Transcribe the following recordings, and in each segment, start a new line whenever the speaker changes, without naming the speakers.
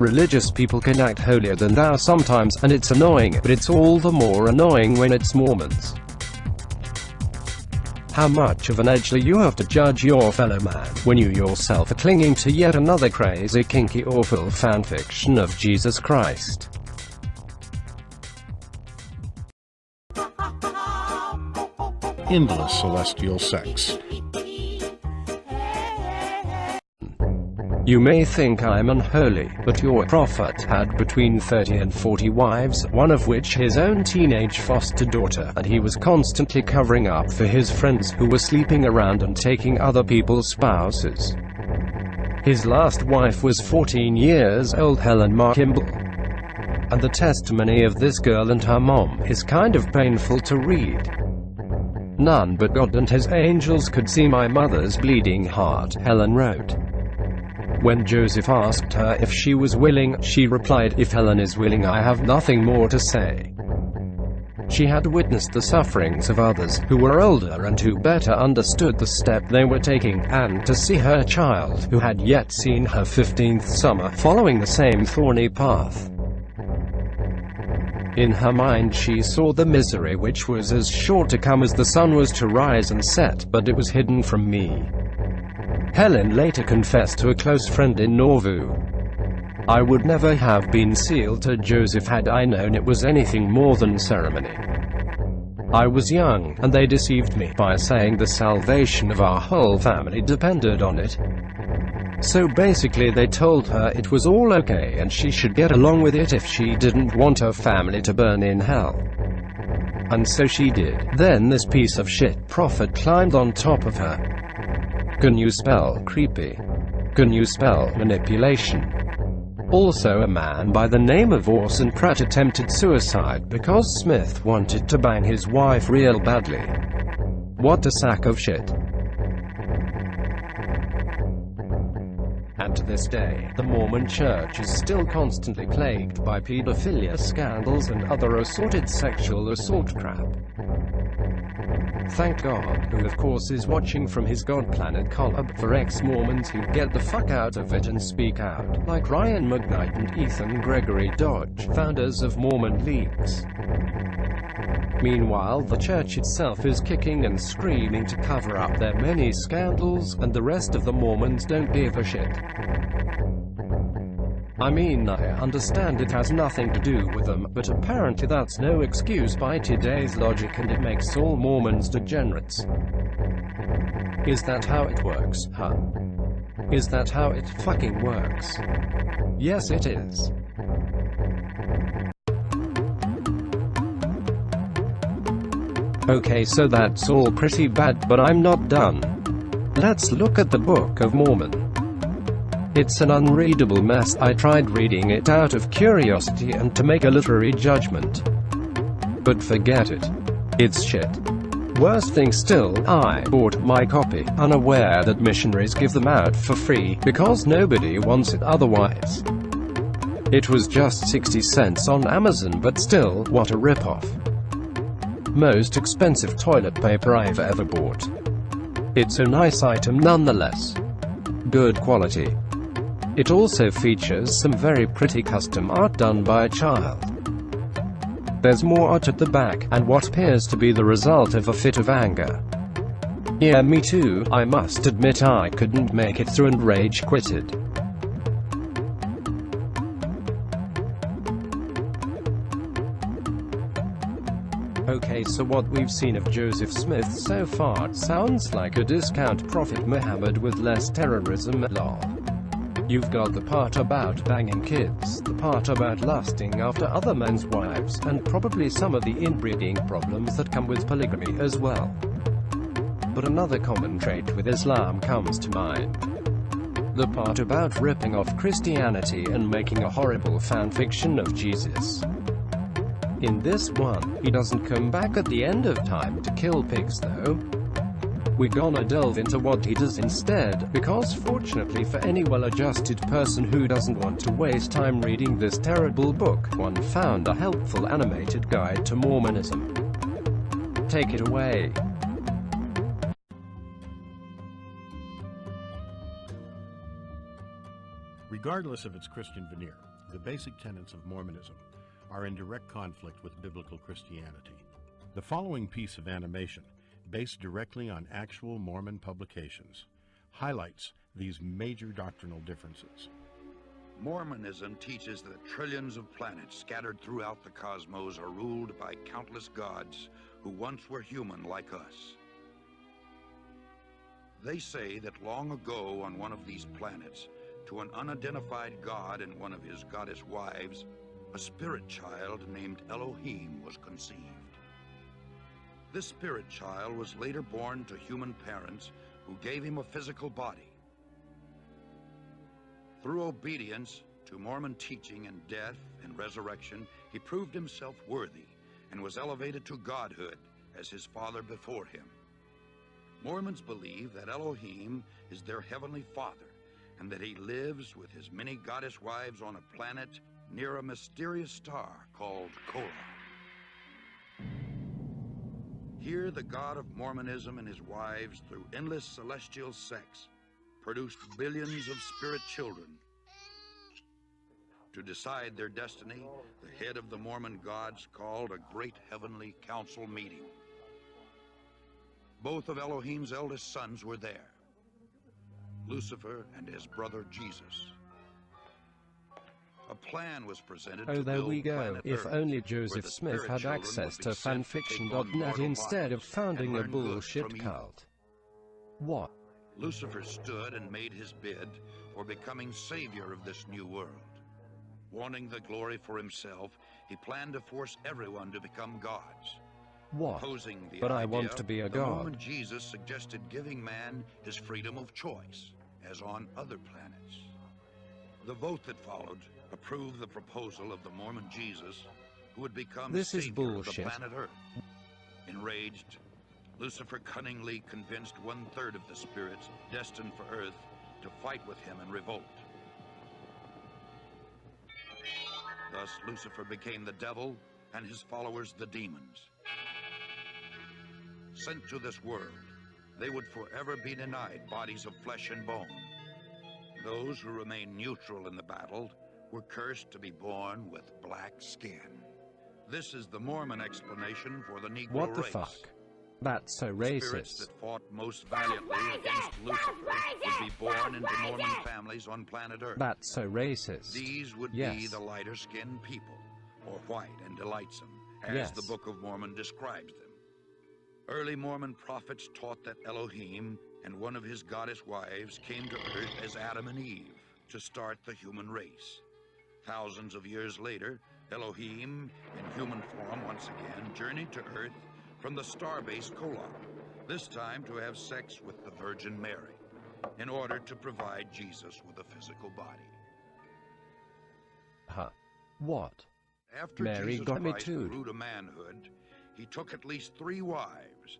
Religious people can act holier than thou sometimes, and it's annoying, but it's all the more annoying when it's Mormons. How much of an edgelord you have to judge your fellow man, when you yourself are clinging to yet another crazy, kinky, awful fanfiction of Jesus Christ.
Endless celestial sex.
You may think I'm unholy, but your prophet had between 30 and 40 wives, one of which his own teenage foster daughter, and he was constantly covering up for his friends who were sleeping around and taking other people's spouses. His last wife was 14 years old Helen Kimball. And the testimony of this girl and her mom is kind of painful to read. None but God and his angels could see my mother's bleeding heart, Helen wrote. When Joseph asked her if she was willing, she replied, "If Helen is willing, I have nothing more to say." She had witnessed the sufferings of others, who were older and who better understood the step they were taking, and to see her child, who had yet seen her 15th summer, following the same thorny path. In her mind she saw the misery which was as sure to come as the sun was to rise and set, but it was hidden from me. Helen later confessed to a close friend in Nauvoo, "I would never have been sealed to Joseph had I known it was anything more than ceremony. I was young, and they deceived me by saying the salvation of our whole family depended on it. So basically they told her it was all okay and she should get along with it if she didn't want her family to burn in hell. And so she did. Then this piece of shit prophet climbed on top of her. Can you spell creepy? Can you spell manipulation? Also, a man by the name of Orson Pratt attempted suicide because Smith wanted to bang his wife real badly. What a sack of shit. And to this day, the Mormon Church is still constantly plagued by pedophilia scandals and other assorted sexual assault crap. Thank God, who of course is watching from his God Planet collab, for ex-Mormons who get the fuck out of it and speak out, like Ryan McKnight and Ethan Gregory Dodge, founders of Mormon Leagues. Meanwhile, the church itself is kicking and screaming to cover up their many scandals, and the rest of the Mormons don't give a shit. I mean, I understand it has nothing to do with them, but apparently that's no excuse by today's logic, and it makes all Mormons degenerates. Is that how it works, huh? Is that how it fucking works? Yes, it is. Okay, so that's all pretty bad, but I'm not done. Let's look at the Book of Mormon. It's an unreadable mess. I tried reading it out of curiosity and to make a literary judgment. But forget it. It's shit. Worst thing still, I bought my copy, unaware that missionaries give them out for free, because nobody wants it otherwise. It was just 60 cents on Amazon, but still, what a ripoff. Most expensive toilet paper I've ever bought. It's a nice item nonetheless. Good quality. It also features some very pretty custom art done by a child. There's more art at the back, and what appears to be the result of a fit of anger. Yeah, me too. I must admit I couldn't make it through and rage quitted. Okay, so what we've seen of Joseph Smith so far sounds like a discount Prophet Muhammad with less terrorism, lol. You've got the part about banging kids, the part about lusting after other men's wives, and probably some of the inbreeding problems that come with polygamy as well. But another common trait with Islam comes to mind. The part about ripping off Christianity and making a horrible fanfiction of Jesus. In this one, he doesn't come back at the end of time to kill pigs though. We're gonna delve into what he does instead, because fortunately for any well-adjusted person who doesn't want to waste time reading this terrible book, one found a helpful animated guide to Mormonism. Take it away.
Regardless of its Christian veneer, The basic tenets of Mormonism are in direct conflict with biblical Christianity. The following piece of animation, based directly on actual Mormon publications, highlights these major doctrinal differences.
Mormonism teaches that trillions of planets scattered throughout the cosmos are ruled by countless gods who once were human like us. They say that long ago on one of these planets, to an unidentified god and one of his goddess wives, a spirit child named Elohim was conceived. This spirit child was later born to human parents who gave him a physical body. Through obedience to Mormon teaching and death and resurrection, he proved himself worthy and was elevated to godhood as his father before him. Mormons believe that Elohim is their heavenly father and that he lives with his many goddess wives on a planet near a mysterious star called Kora. Here, the God of Mormonism and his wives, through endless celestial sex, produced billions of spirit children. To decide their destiny, the head of the Mormon gods called a great heavenly council meeting. Both of Elohim's eldest sons were there, Lucifer and his brother Jesus. A plan was presented to
there
build
we go.
planet
If
Earth,
only
where
Joseph
the
Smith
spirit
had
children
access
would
to
be sent to take on
fanfiction.net
mortal
instead of
bodies
founding
and
a
learn good
bullshit
from evil.
cult. What?
Lucifer stood and made his bid for becoming savior of this new world. Wanting the glory for himself, he planned to force everyone to become gods.
What?
Opposing the
But I
idea,
want to be a
the
god.
Mormon Jesus suggested giving man his freedom of choice, as on other planets. The vote that followed approved the proposal of the Mormon Jesus, who would become
This is
savior of the
bullshit.
planet Earth. Enraged, Lucifer cunningly convinced 1/3 of the spirits destined for Earth to fight with him in revolt. Thus, Lucifer became the devil and his followers the demons. Sent to this world, they would forever be denied bodies of flesh and bone. Those who remained neutral in the battle were cursed to be born with black skin. This is the Mormon explanation for the Negro
What the
race.
fuck? That's so
Spirits
racist.
that fought most valiantly against Lucifer would be born into Mormon families on planet Earth.
That's so racist.
These would be
Yes.
the lighter-skinned people, or white and delightsome, as
Yes.
the Book of Mormon describes them. Early Mormon prophets taught that Elohim and one of his goddess wives came to Earth as Adam and Eve to start the human race. Thousands of years later, Elohim, in human form once again, journeyed to Earth from the starbase Kora, this time to have sex with the Virgin Mary, in order to provide Jesus with a physical body.
Huh. What?
After
Mary
Jesus
got me
Christ
too.
grew to manhood, he took at least 3 wives,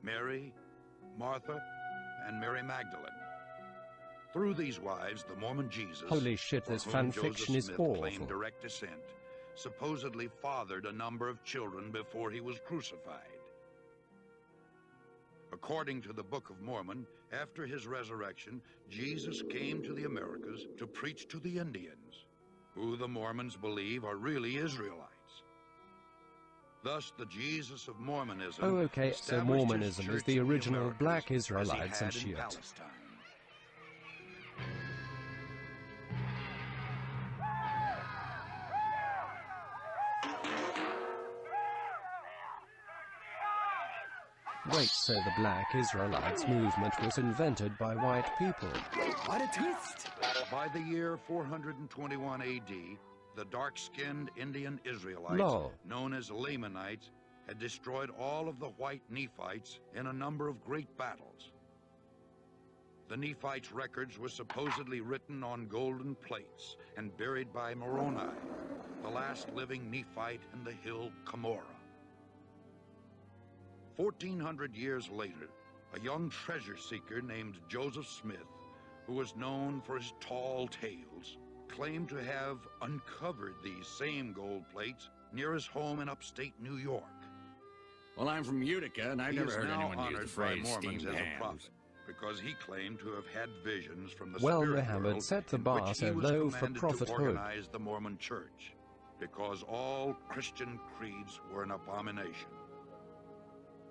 Mary, Martha, and Mary Magdalene. Through these wives, the Mormon Jesus,
Holy shit,
for
this
whom
fanfiction
Joseph
is
Smith
awful.
claimed direct descent, supposedly fathered a number of children before he was crucified. According to the Book of Mormon, after his resurrection, Jesus came to the Americas to preach to the Indians, who the Mormons believe are really Israelites. Thus, the Jesus of Mormonism
Oh, okay, so
established his
Mormonism is
church
the
in
original
Americas
black
as
Israelites
he
and
had in
shit.
Palestine.
Wait, so the Black Israelites movement was invented by white people?
What a twist!
By the year 421 AD, the dark-skinned Indian Israelites,
Lol.
known as Lamanites, had destroyed all of the white Nephites in a number of great battles. The Nephites' records were supposedly written on golden plates and buried by Moroni, the last living Nephite in the hill Cumorah. 1,400 years later, a young treasure seeker named Joseph Smith, who was known for his tall tales, claimed to have uncovered these same gold plates near his home in upstate New York.
Well, I'm from Utica, and I've
He
never
is
heard
now
anyone use the
honored by
phrase
Mormons
steamed
as a
hams.
prophet. because he claimed to have had visions from the
Well,
spirit
Muhammad
world
set the
in
bar
which
so
he was
low for
commanded to
prophethood.
organize the Mormon Church, because all Christian creeds were an abomination.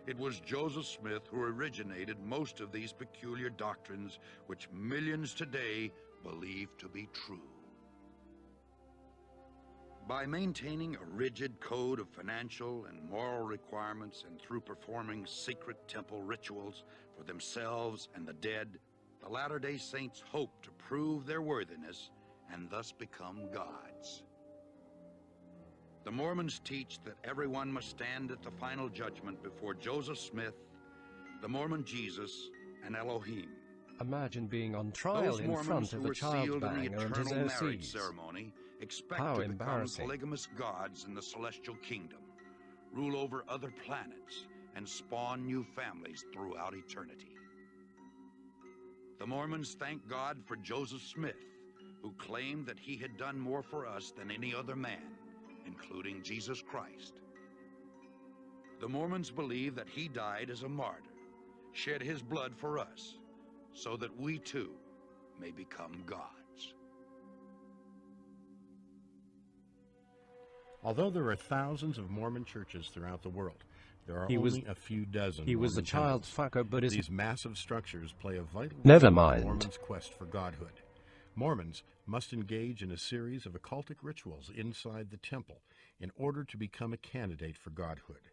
It was Joseph Smith who originated most of these peculiar doctrines which millions today believe to be true. By maintaining a rigid code of financial and moral requirements and through performing secret temple rituals for themselves and the dead, the Latter-day Saints hope to prove their worthiness and thus become gods. The Mormons teach that everyone must stand at the final judgment before Joseph Smith, the Mormon Jesus, and Elohim.
Imagine being on trial
Those
in
Mormons
front
who
of a
were
child
sealed in the
banger and his
eternal marriage
OCs.
ceremony expect
How
to become
embarrassing.
polygamous gods in the celestial kingdom, rule over other planets, and spawn new families throughout eternity. The Mormons thank God for Joseph Smith, who claimed that he had done more for us than any other man, including Jesus Christ. The Mormons believe that he died as a martyr, shed his blood for us, so that we too may become gods.
Although there are thousands of Mormon churches throughout the world, there are
He was-
only a few dozen
He was a
Mormon
child
temples.
fucker, but
These massive structures play a vital
Never
role in
mind.
the Mormons' quest for godhood. Mormons must engage in a series of occultic rituals inside the temple in order to become a candidate for godhood.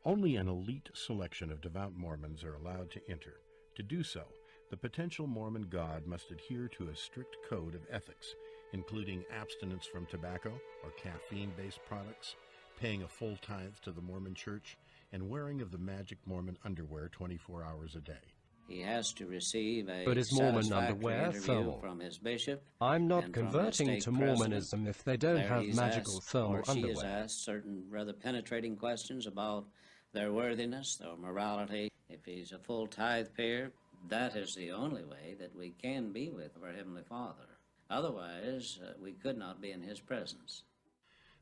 Only an elite selection of devout Mormons are allowed to enter. To do so, the potential Mormon god must adhere to a strict code of ethics, including abstinence from tobacco or caffeine-based products, paying a full tithe to the Mormon Church, and wearing of the magic Mormon underwear 24 hours a day.
He has to receive a
But is Mormon
satisfactory
underwear
interview
thermal?
from his bishop.
I'm not
and from his
converting
stake
to
president.
Mormonism if they don't
There
have
he's
magical
asked,
thermal
or she is
underwear.
asked certain rather penetrating questions about their worthiness, their morality. If he's a full tithe payer, that is the only way that we can be with our Heavenly Father. Otherwise, we could not be in his presence.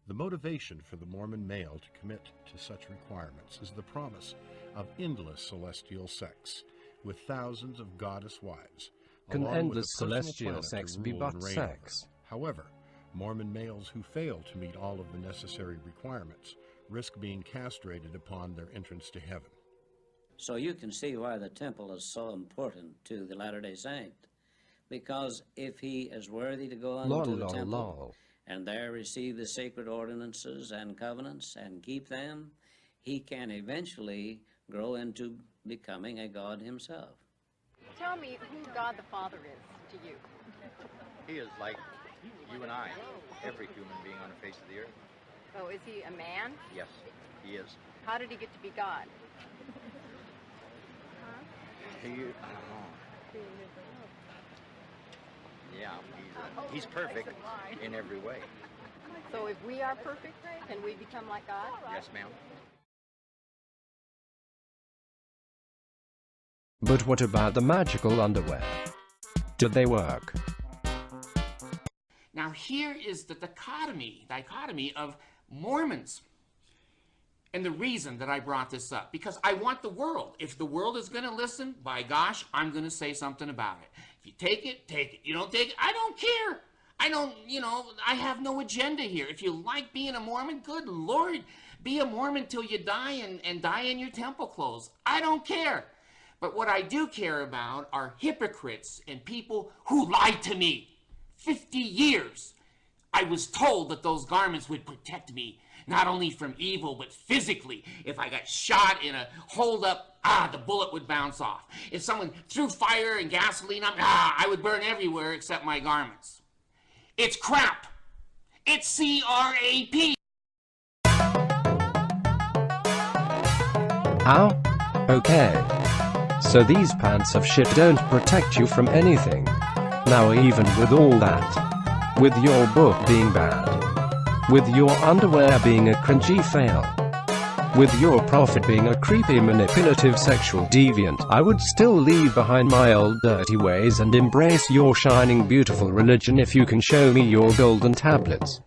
The motivation for the Mormon male to commit to such requirements is the promise of endless celestial sex, with thousands of goddess wives.
Can
along with
endless
a personal
celestial
planet to
sex be
rule
but
and reign
sex?
over. However, Mormon males who fail to meet all of the necessary requirements risk being castrated upon their entrance to heaven.
So you can see why the temple is so important to the Latter-day Saint. Because if he is worthy to go into the temple and there receive the sacred ordinances and covenants and keep them, he can eventually grow into becoming a god himself.
Tell me who God the Father is to you.
He is like you and I, every human being on the face of the earth.
Oh, is he a man?
Yes, he is.
How did he get to be God?
He, I don't know. Yeah, he's perfect in every way.
So if we are perfect, can we become like God?
Yes, ma'am.
But what about the magical underwear? Do they work?
Now here is the dichotomy of Mormons. And the reason that I brought this up, because I want the world. If the world is going to listen, by gosh, I'm going to say something about it. If you take it, take it. You don't take it, I don't care. I don't, I have no agenda here. If you like being a Mormon, good Lord, be a Mormon till you die and die in your temple clothes. I don't care. But what I do care about are hypocrites and people who lied to me. 50 years. I was told that those garments would protect me, not only from evil, but physically. If I got shot in a hold-up, the bullet would bounce off. If someone threw fire and gasoline on me, I would burn everywhere except my garments. It's crap. It's C-R-A-P.
How? Okay. So these pants of shit don't protect you from anything. Now even with all that, with your book being bad, with your underwear being a cringy fail, with your prophet being a creepy manipulative sexual deviant, I would still leave behind my old dirty ways and embrace your shining beautiful religion if you can show me your golden tablets.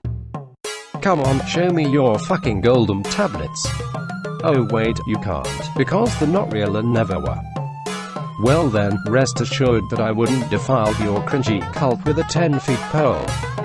Come on, show me your fucking golden tablets. Oh wait, you can't, because they're not real and never were. Well then, rest assured that I wouldn't defile your cringy cult with a 10-foot pole.